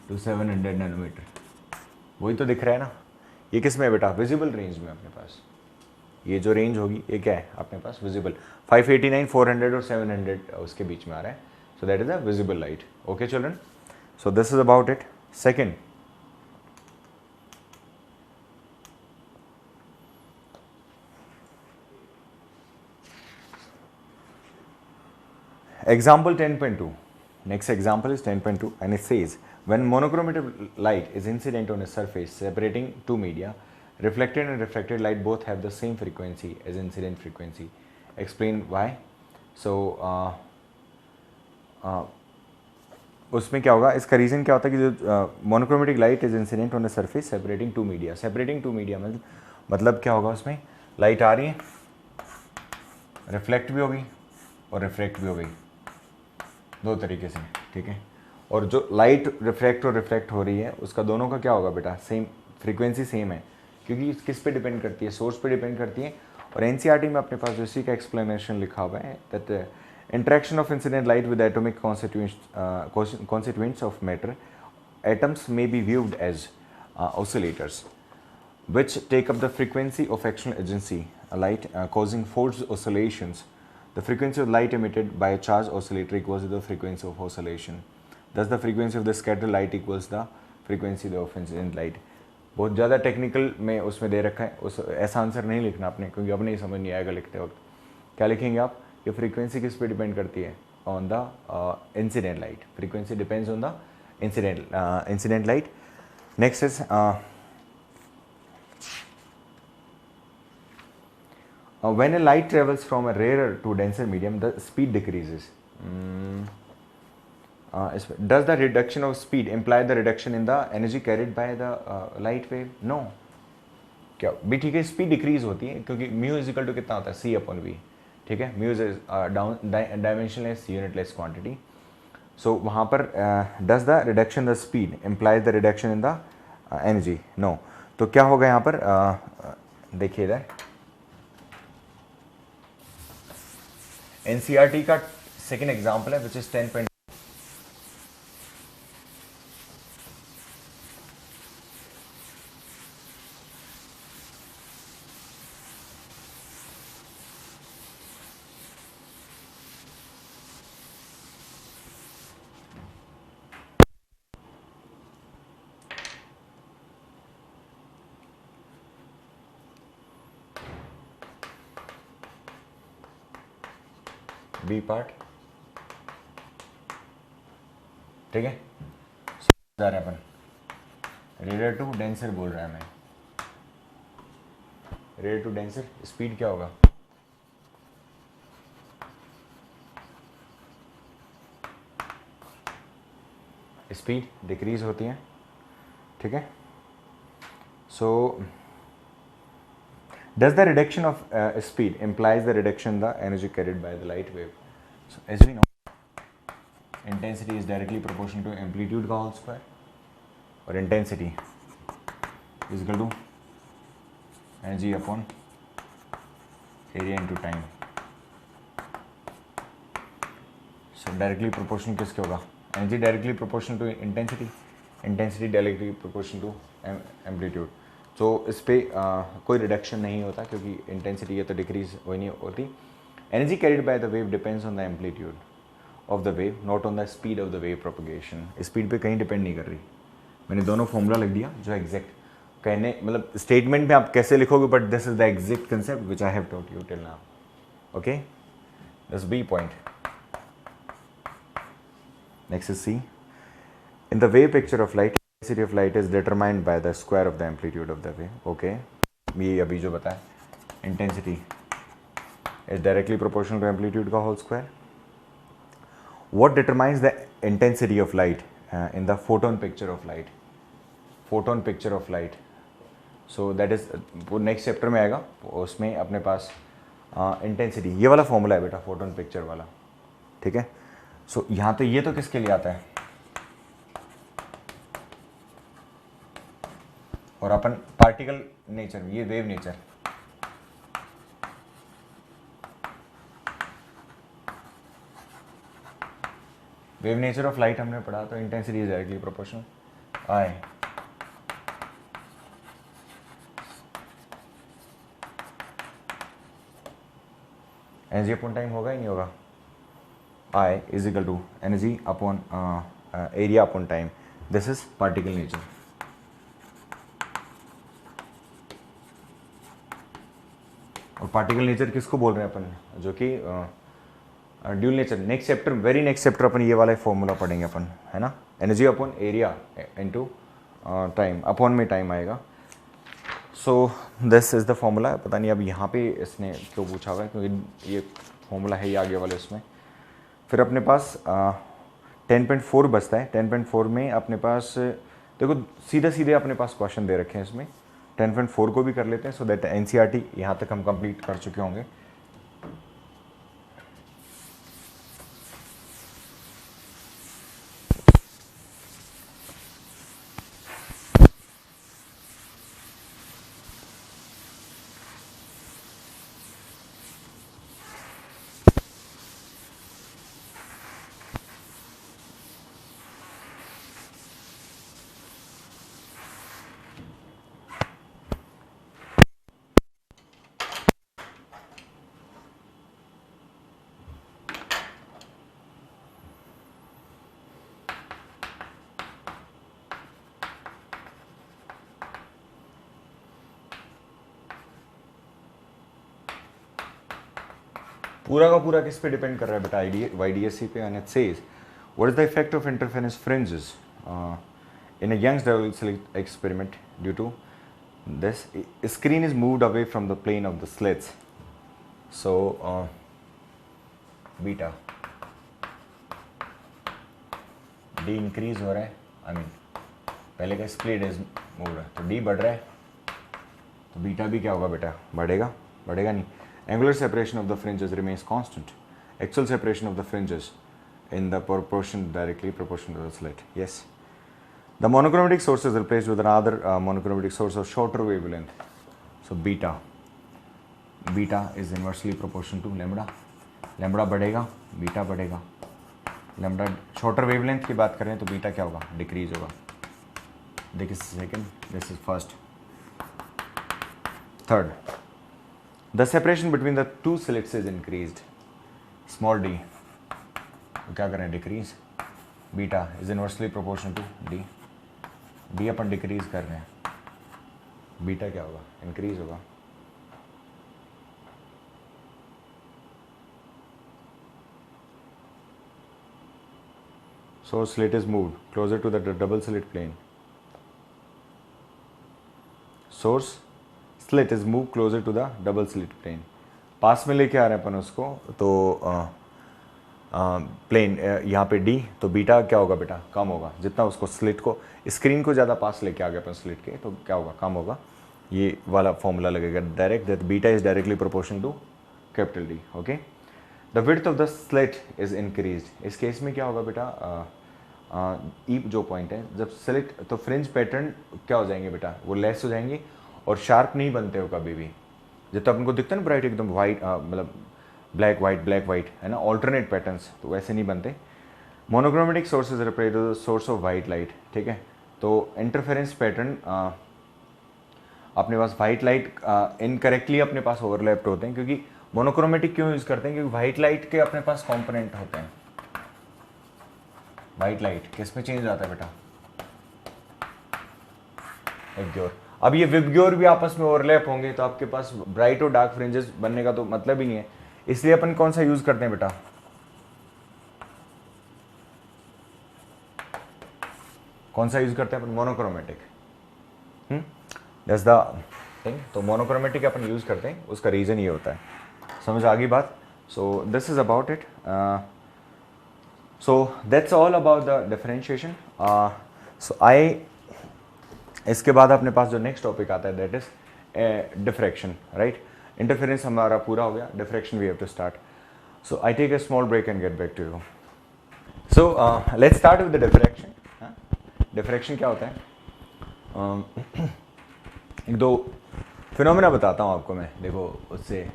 टू 700 नैनोमीटर, वही तो दिख रहा है ना। ये किस में है बेटा, विजिबल रेंज में अपने पास। ये जो रेंज होगी ये क्या है अपने पास, विजिबल। 589 400 और 700 उसके बीच में आ रहा है। So that is a visible light. Okay children, so this is about it. Second, example 10.2. Next example is 10.2 and it says when monochromatic light is incident on a surface separating two media, reflected and refracted light both have the same frequency as incident frequency. Explain why. So उसमें क्या होगा, इसका reason क्या होता है कि जो monochromatic light is incident on a surface separating two media. Separating two media मतलब क्या होगा, उसमें लाइट आ रही है, रिफ्लेक्ट भी होगी और रिफ्रैक्ट भी हो गई, दो तरीके से, ठीक है। और जो लाइट रिफ्रैक्ट और रिफ्लेक्ट हो रही है उसका दोनों का क्या होगा बेटा, सेम फ्रीक्वेंसी सेम है, क्योंकि किस पे डिपेंड करती है, सोर्स पे डिपेंड करती है। और एनसीईआरटी में अपने पास जो इसी का एक्सप्लेनेशन लिखा हुआ है, that interaction of incident light with atomic constituents of matter, atoms may be viewed as oscillators which take up the frequency of fractional agency light, causing forced oscillations. The frequency of light emitted by a charged oscillator equals to the frequency of oscillation. Thus the frequency of the scattered light equals the frequency of incident light. बहुत ज़्यादा technical में उसमें दे रखा है, उस ऐसा answer नहीं लिखना आपने, क्योंकि अब नहीं समझ नहीं आएगा लिखते वक्त। क्या लिखेंगे आप, ये फ्रीक्वेंसी किस पे डिपेंड करती है, on the incident light. Frequency depends on the incident light. Next is when a light travels from a rarer to denser medium, the speed decreases. Does the reduction of speed imply the reduction in the energy carried by the light wave? No. क्या भी ठीक है, speed decrease होती है क्योंकि mu is equal to कितना होता है, सी अपॉन वी, ठीक है। Mu is dimensionless unitless quantity. So वहाँ पर does the reduction the speed implies the reduction in the energy? No. तो क्या होगा यहाँ पर, देखिए इधर एनसीईआरटी का सेकेंड एग्जाम्पल है विच इज 10. बी पार्ट, ठीक है। जा रहे हैं अपन, रेडियर टू डेंसर बोल रहा है मैं, रेडियर टू डेंसर। स्पीड क्या होगा, स्पीड डिक्रीज होती है, ठीक है। सो does the reduction of speed implies the reduction in the energy carried by the light wave? So as we know, intensity is directly proportional to amplitude का whole square, और intensity is equal to energy upon area into time. So directly proportional किसके होगा? Energy directly proportional to intensity, intensity directly proportional to amplitude. तो इस पर कोई reduction नहीं होता क्योंकि इंटेंसिटी ये तो डिक्रीज हो नहीं होती। Energy carried by the wave depends on the amplitude of the wave, not on the speed of the wave propagation. Speed पे कहीं डिपेंड नहीं कर रही। मैंने दोनों फॉर्मूला लिख दिया जो एग्जैक्ट कहने मतलब स्टेटमेंट में आप कैसे लिखोगे, but this is the exact concept which I have taught you till now. Okay, this b point. Next is c. In the wave picture of light, intensity of light is determined by the square of the amplitude of the wave. Okay, ये अभी जो बताया, intensity is directly proportional to amplitude का whole square. What determines the intensity of light in the photon picture of light? Photon picture of light. So that is वो next chapter में आएगा, उसमें अपने पास intensity ये वाला फॉर्मूला है बेटा, photon picture वाला, ठीक है। सो यहाँ तो ये तो किसके लिए आता है, और अपन पार्टिकल नेचर, ये wave nature, wave nature of light हमने पढ़ा, तो intensity is directly proportional I energy upon time होगा ही नहीं होगा, I is equal to energy upon area upon time. This is particle nature. और पार्टिकल नेचर किसको बोल रहे हैं अपन, जो कि dual nature. Next chapter, very next chapter अपन ये वाला फॉर्मूला पढ़ेंगे अपन, है ना। Energy upon area into time, upon में टाइम आएगा। सो दिस इज द फॉर्मूला। पता नहीं अब यहाँ पे इसने क्यों पूछा हुआ है, क्योंकि ये फॉर्मूला है ये आगे वाले उसमें। फिर अपने पास 10.4 बचता है। 10.4 में अपने पास देखो सीधे सीधे अपने पास क्वेश्चन दे रखे हैं इसमें। 10.4 को भी कर लेते हैं, सो दैट एनसीईआरटी यहाँ तक हम कंप्लीट कर चुके होंगे। पूरा का पूरा किस पे डिपेंड कर रहा है बेटा, वाईडीएससी पे। And it says what is the effect of interference fringes in a Young's double slit experiment due to this screen is moved away from the plane of the slits. So beta D increase हो रहा है, I mean पहले का split is move रहा है, तो D बढ़ रहा है, तो बीटा भी क्या होगा बेटा, बढ़ेगा? बढ़ेगा नहीं। Angular separation of the fringes remains constant. Axial separation of the fringes in the proportion directly proportional to the slit. Yes. The monochromatic source is replaced with another monochromatic source of shorter wavelength. So beta. Beta is inversely proportional to lambda. Lambda बढ़ेगा, beta बढ़ेगा. Lambda shorter wavelength की बात करें तो beta क्या होगा? Decrease होगा. This is second. This is first. Third. The separation between the two slits is increased. Small d. तो क्या करें? Decrease. Beta is inversely proportional to d. d upon decrease कर रहे हैं. Beta क्या होगा? Increase होगा. So slit is moved closer to the double slit plane. Source slit is moved closer to the double slit plane. पास में लेके आ रहे हैं अपन उसको, तो प्लेन यहाँ पे डी, तो बीटा क्या होगा बेटा, कम होगा। जितना उसको स्लिट को, स्क्रीन को ज़्यादा पास लेके आ गए अपन स्लिट के, तो क्या होगा, कम होगा। ये वाला फॉर्मूला लगेगा direct, that beta is directly proportional to capital D. Okay, the width of the slit is increased. इस केस में क्या होगा बेटा, ई जो पॉइंट है, जब स्लिट, तो फ्रिंज पैटर्न क्या हो जाएंगे बेटा, वो लेस हो जाएंगे और शार्प नहीं बनते हो कभी भी। जितना अपन को दिखता है ना ब्राइट एकदम वाइट, मतलब ब्लैक वाइट है ना, ऑल्टरनेट पैटर्न्स, तो वैसे नहीं बनते। Monochromatic sources represent the source of white light, ठीक है। तो इंटरफेरेंस पैटर्न अपने पास वाइट लाइट इनकरेक्टली अपने पास ओवरलैप्ड होते हैं, क्योंकि मोनोक्रोमेटिक क्यों यूज करते हैं, क्योंकि वाइट लाइट के अपने पास कॉम्पोनेंट होते हैं। वाइट लाइट किस में चेंज आता है बेटा, विबग्योर। अब ये विबग्योर भी आपस में ओवरलैप होंगे, तो आपके पास ब्राइट और डार्क फ्रिंजेस बनने का तो मतलब ही नहीं है। इसलिए अपन कौन सा यूज करते हैं बेटा, कौन सा यूज करते हैं अपन, मोनोक्रोमेटिक। That's the thing. तो मोनोक्रोमेटिक अपन यूज करते हैं, उसका रीजन ये होता है। समझ आ गई बात। So this is about it. So that's all about the differentiation. So I, इसके बाद अपने पास जो नेक्स्ट टॉपिक आता है that is diffraction, right. Interference हमारा पूरा हो गया, diffraction we have to start. So I take a small break and get back to you. So let's start with the diffraction. Diffraction क्या होता है, एक दो फिनोमेना बताता हूँ आपको मैं। देखो, उससे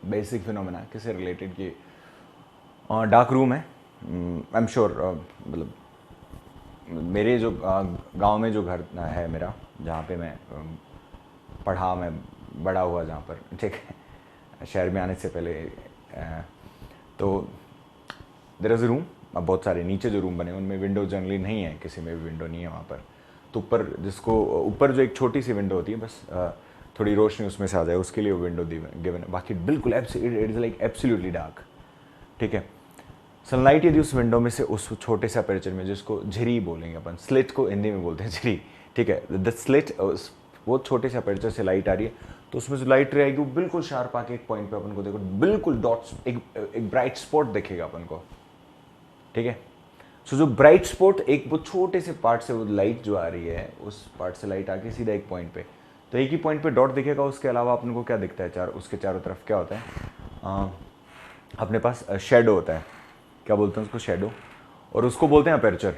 बेसिक फिनोमेना किससे रिलेटेड कि डार्क रूम है, आई एम श्योर, मतलब मेरे जो गांव में जो घर है मेरा, जहाँ पे मैं पढ़ा, मैं बड़ा हुआ जहाँ पर, ठीक है, शहर में आने से पहले, तो देयर इज़ अ रूम। अब बहुत सारे नीचे जो रूम बने उनमें विंडो जनरली नहीं है, किसी में भी विंडो नहीं है वहाँ पर। तो ऊपर, जिसको ऊपर जो एक छोटी सी विंडो होती है, बस थोड़ी रोशनी उसमें से आ जाए, उसके लिए वो विंडो गिवन है। बाकी बिल्कुल it is like absolutely dark, ठीक है। सनलाइट यदि उस विंडो में से, उस छोटे से अपर्चर में, जिसको झिरी बोलेंगे अपन, स्लिट को हिंदी में बोलते हैं झिरी, ठीक है। द स्लिट, वो छोटे से अपर्चर से लाइट आ रही है, तो उसमें जो लाइट रहेगी वो बिल्कुल शार्प आके एक पॉइंट पे अपन को, देखो बिल्कुल डॉट्स, एक ब्राइट स्पॉट दिखेगा अपन को, ठीक है। सो जो ब्राइट स्पॉट, एक वो छोटे से पार्ट से वो लाइट जो आ रही है, उस पार्ट से लाइट आके सीधा एक पॉइंट पे, तो एक ही पॉइंट पे डॉट दिखेगा। उसके अलावा अपन को क्या दिखता है, उसके चारों तरफ क्या होता है, अपने पास शेडो होता है। क्या बोलते हैं उसको, शेडो। और उसको बोलते हैं अपर्चर।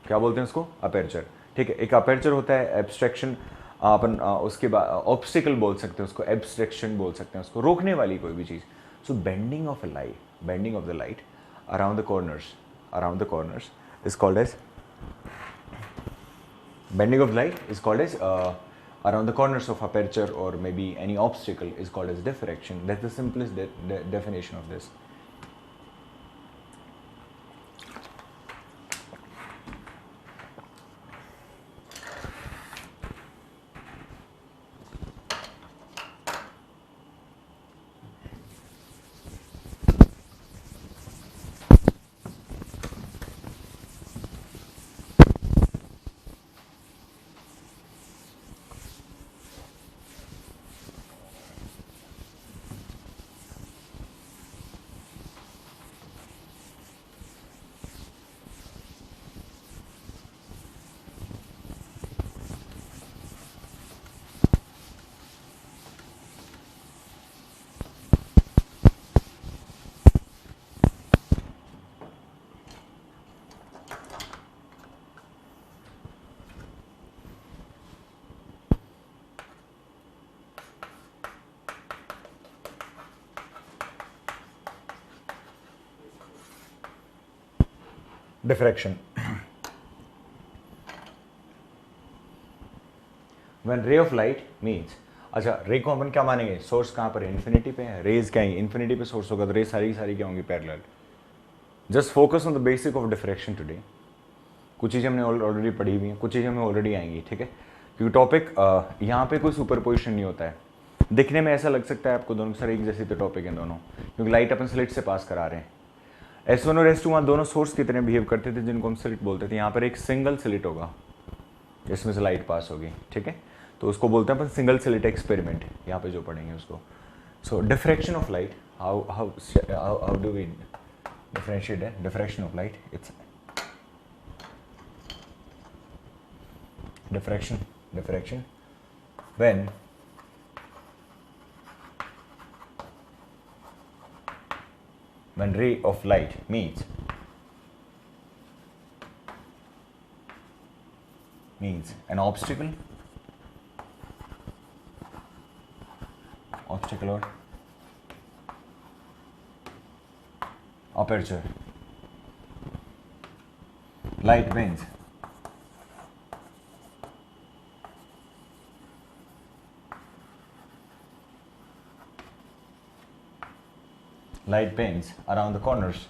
क्या बोलते हैं उसको, अपर्चर, ठीक है। एक अपर्चर होता है, एब्स्ट्रैक्शन अपन उसके बाद ऑब्स्टिकल बोल सकते हैं उसको, एब्स्ट्रैक्शन बोल सकते हैं उसको, रोकने वाली कोई भी चीज़। So bending of a light, bending of the light around the corners is called as, bending of light is called as around the corners of aperture or maybe any obstacle is called as diffraction. That's the simplest definition of this. Diffraction. When ray of light means, अच्छा रे को अपन क्या मानेंगे, source कहाँ पर है, infinity पे है। रेज क्या है, इन्फिनिटी पे सोर्स होगा, तो रे सारी क्या होंगी, parallel. Just focus on the basic of diffraction today. कुछ चीज़ें हमने ऑलरेडी पढ़ी हुई हैं, कुछ चीज़ें हमें ऑलरेडी आएंगी, ठीक है। क्योंकि टॉपिक यहाँ पे कोई सुपरपोजिशन नहीं होता है। दिखने में ऐसा लग सकता है आपको दोनों सर एक जैसे तो टॉपिक हैं दोनों, क्योंकि लाइट अपन स्लिट से पास करा रहे हैं। S1 और S2 वहाँ दोनों सोर्स की तरह बिहेव करते थे, जिनको हम स्लिट बोलते थे। यहाँ पर एक सिंगल स्लिट होगा जिसमें से लाइट पास होगी, ठीक है। तो उसको बोलते हैं अपन सिंगल स्लिट एक्सपेरिमेंट, यहाँ पे जो पढ़ेंगे उसको। So diffraction of light, how do we differentiate है diffraction of light. It's diffraction when ray of light meets an obstacle or aperture, light bends around the corners.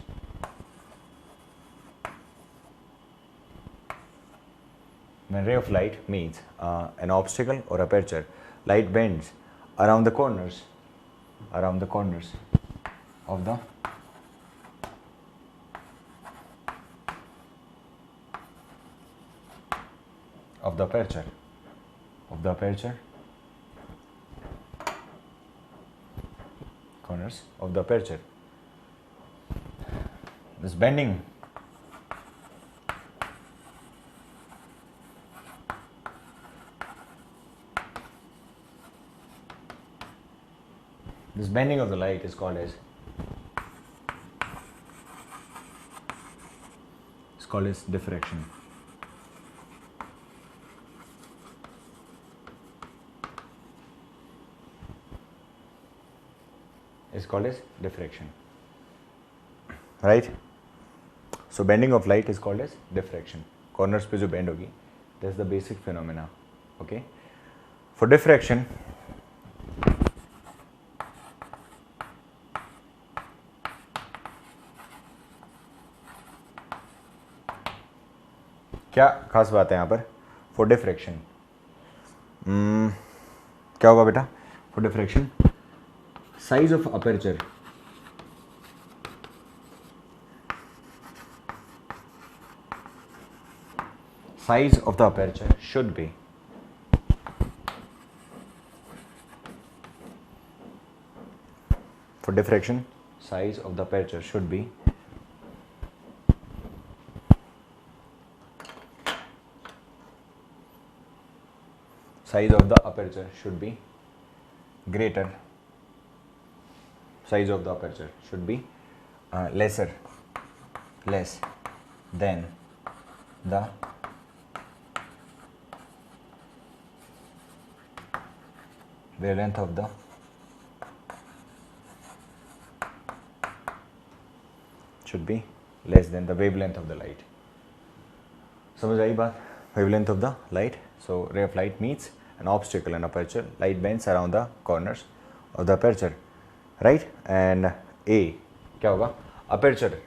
When ray of light meets an obstacle or aperture, light bends around the corners of the aperture corners of the aperture. This bending of the light is called as diffraction. Right? So bending of light is called as diffraction. Corners पे जो bend होगी, that's the basic phenomena. Okay? For diffraction, क्या खास बात है यहाँ पर? For diffraction, क्या होगा बेटा? For diffraction, size of aperture should be for diffraction, size of the aperture should be greater. Size of the aperture should be less than the wavelength of the wavelength of the light. समझ आई बात? Wavelength of the light. So ray of light meets an obstacle and aperture. Light bends around the corners of the aperture, right? And A क्या होगा? Aperture.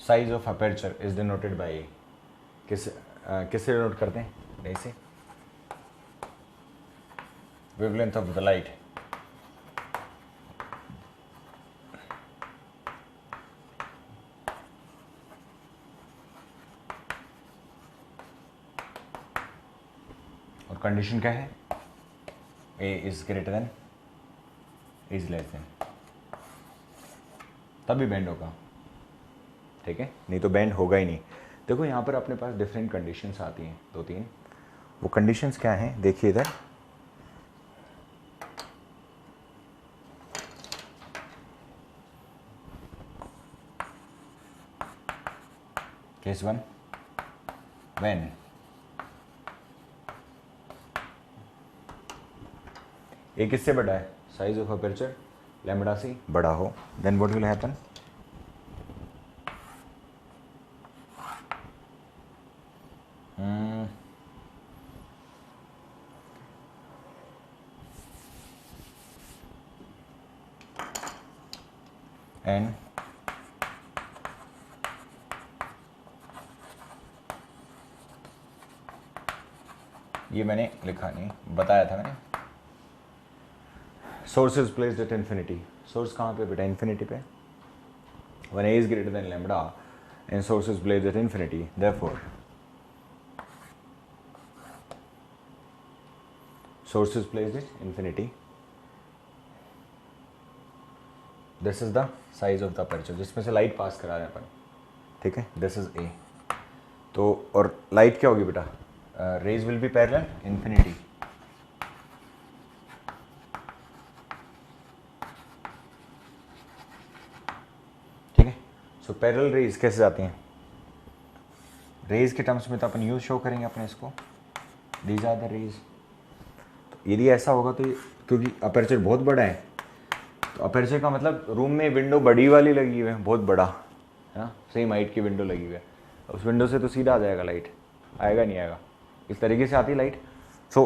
Size of aperture is denoted by A. किससे denote करते हैं? ऐसे wavelength of the light. और condition क्या है? A is greater than, A is less than, तभी बेंड होगा. ठीक है, नहीं तो बेंड होगा ही नहीं. देखो यहाँ पर अपने पास डिफरेंट कंडीशंस आती हैं, 2-3. वो कंडीशंस क्या हैं देखिए इधर. केस 1, व्हेन ए किससे बड़ा है? साइज ऑफ अपर्चर लैम्बडा से बड़ा हो, देन व्हाट विल हैपन? एन ये मैंने लिखा नहीं, बताया था मैंने. Source is placed at infinity. Source कहाँ पे बेटा? इन्फिनिटी पे. When a is greater than lambda and source is placed at infinity, therefore source is placed at infinity. This is the size of the aperture जिसमें से light pass करा रहे हैं अपन. ठीक है, दिस इज ए. तो और लाइट क्या होगी बेटा? Rays will be parallel infinity. ठीक है, सो पैरेलल रेज कैसे जाती हैं? रेज के टर्म्स में तो अपन यूज शो करेंगे अपने इसको, दीज आर द रेज. तो यदि ऐसा होगा तो क्योंकि अपर्चर बहुत बड़ा है, तो अपर्चर का मतलब रूम में विंडो बड़ी वाली लगी हुई है, बहुत बड़ा है ना, सेम हाइट की विंडो लगी हुई है. उस विंडो से तो सीधा आ जाएगा लाइट, आएगा नहीं आएगा, इस तरीके से आती है light. So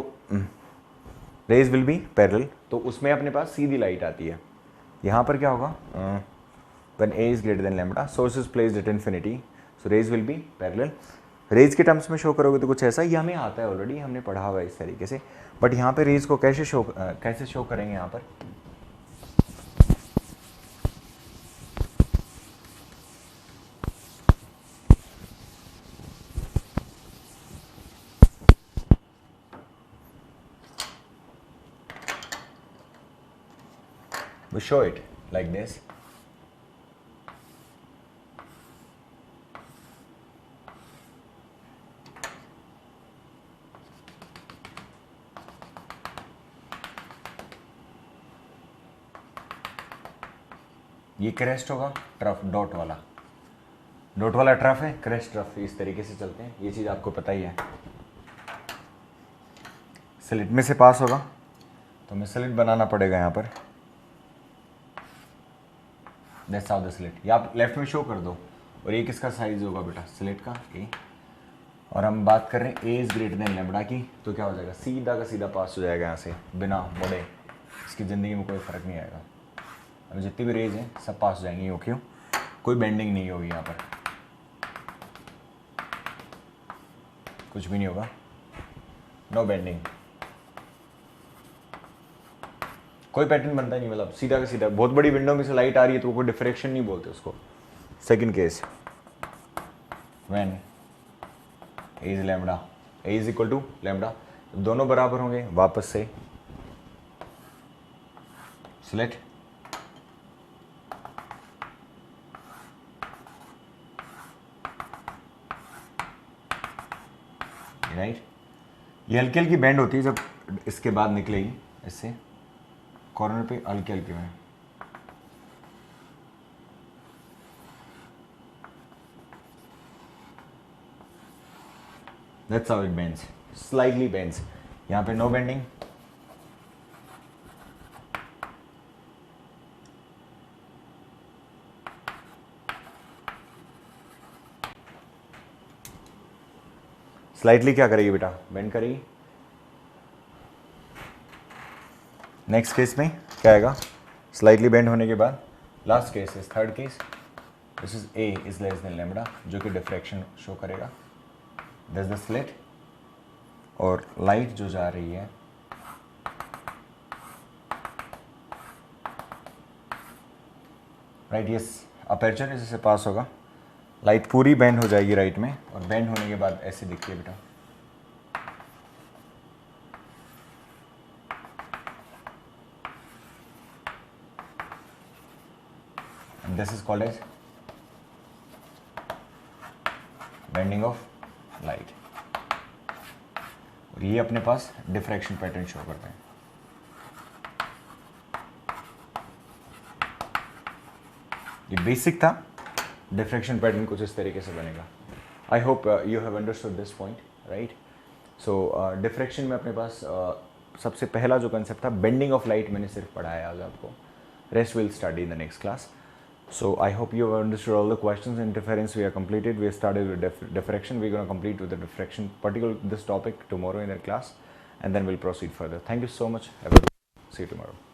rays will be parallel, तो उसमें अपने पास सीधी लाइट आती है. यहाँ पर क्या होगा? When a is greater than lambda, source is placed at infinity, so rays will be parallel. Rays के टर्म्स में शो करोगे तो कुछ ऐसा, ये हमें आता है ऑलरेडी, हमने पढ़ा हुआ है इस तरीके से. बट यहाँ पे रेज को कैसे शो करेंगे? यहाँ पर we show it like this. ये क्रेस्ट होगा, ट्रफ डॉट वाला ट्रफ है, क्रेस्ट ट्रफ इस तरीके से चलते हैं, ये चीज़ आपको पता ही है. स्लिट में से पास होगा तो हमें स्लिट बनाना पड़ेगा यहाँ पर. That's how the slit. ये आप लेफ्ट में शो कर दो. और ये किसका साइज होगा बेटा? स्लिट का ए. और हम बात कर रहे हैं ए इज ग्रेटर देन लैम्बडा की, तो क्या हो जाएगा? सीधा का सीधा पास हो जाएगा यहाँ से, बिना मुड़े. इसकी ज़िंदगी में कोई फ़र्क नहीं आएगा. अब जितनी भी रेज हैं सब पास हो जाएंगी. ओके, कोई बेंडिंग नहीं होगी यहाँ पर, कुछ भी नहीं होगा, नो बेंडिंग, कोई पैटर्न बनता नहीं. मतलब सीधा का सीधा. बहुत बड़ी विंडो में से लाइट आ रही है तो कोई डिफ्रेक्शन नहीं बोलते उसको. Second case, when a is lambda, a is equal to lambda, दोनों बराबर होंगे. वापस से स्लिट, राइट. ये हल्की हल्की बेंड होती है जब इसके बाद निकलेगी, इससे कॉर्नर पे हल्के हल्के में. That's how it bends, slightly bends. यहाँ पे no bending. स्लाइटली क्या करेगी बेटा? बेंड करेगी. नेक्स्ट केस में क्या आएगा? स्लाइटली बेंड होने के बाद last case is third case. This is a is less then lambda, जो कि डिफ्रैक्शन शो करेगा. दिस द स्लिट, और लाइट जो जा रही है राइट, यस, अपर्चर इससे पास होगा, लाइट पूरी बेंड हो जाएगी राइट में, और बेंड होने के बाद ऐसे दिखती है बेटा. and this is called as bending of light. और ये अपने पास डिफ्रैक्शन पैटर्न शो करते हैं. ये बेसिक था. डिफ्रैक्शन पैटर्न कुछ इस तरीके से बनेगा. आई hope you have understood this point, right. So diffraction में अपने पास सबसे पहला जो कंसेप्ट था बेंडिंग ऑफ लाइट, मैंने सिर्फ पढ़ाया आज आपको. Rest will study in the next class. So I hope you have understood all the questions. Interference we are completed. We started with diffraction. We're going to complete with the diffraction, particularly this topic tomorrow in the class, and then we'll proceed further. Thank you so much. Have a good day. See you tomorrow.